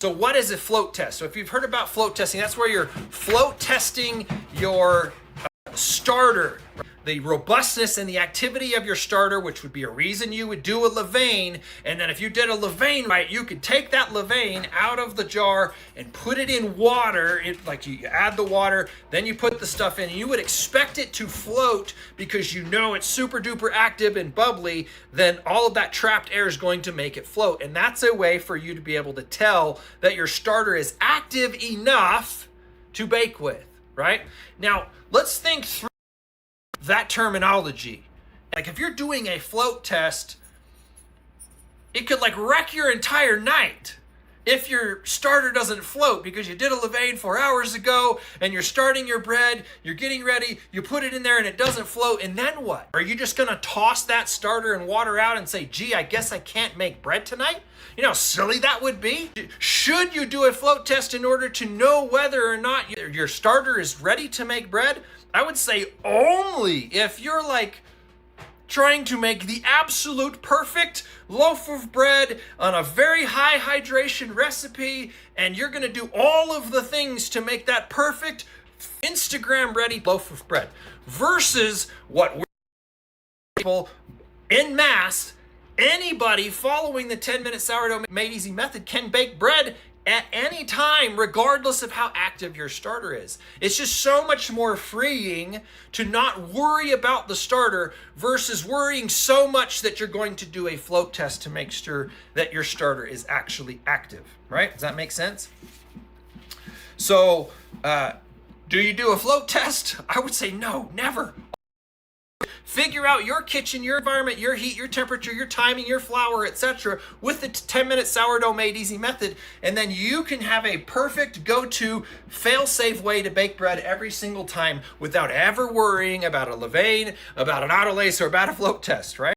So what is a float test? So if you've heard about float testing, that's where you're float testing your starter, the robustness and the activity of your starter, which would be a reason you would do a levain. And then if you did a levain right, you could take that levain out of the jar and put it in water. Like you add the water, then you put the stuff in, and you would expect it to float because you know it's super duper active and bubbly. Then all of that trapped air is going to make it float. And that's a way for you to be able to tell that your starter is active enough to bake with, right? Now, let's think through that terminology. Like if you're doing a float test, it could like wreck your entire night if your starter doesn't float because you did a levain 4 hours ago and you're starting your bread, you're getting ready, you put it in there and it doesn't float, and then what? Are you just gonna toss that starter and water out and say, gee, I guess I can't make bread tonight? You know how silly that would be? Should you do a float test in order to know whether or not your starter is ready to make bread? I would say only if you're like trying to make the absolute perfect loaf of bread on a very high hydration recipe, and you're gonna do all of the things to make that perfect Instagram ready loaf of bread, versus what we're people en masse. Anybody following the 10-minute sourdough made easy method can bake bread at any time, regardless of how active your starter is. It's just so much more freeing to not worry about the starter versus worrying so much that you're going to do a float test to make sure that your starter is actually active, right? Does that make sense? So, do you do a float test? I would say no, never. Figure out your kitchen, your environment, your heat, your temperature, your timing, your flour, etc. with the 10-minute sourdough made easy method, and then you can have a perfect go-to fail-safe way to bake bread every single time without ever worrying about a levain, about an autolace, or about a float test, right?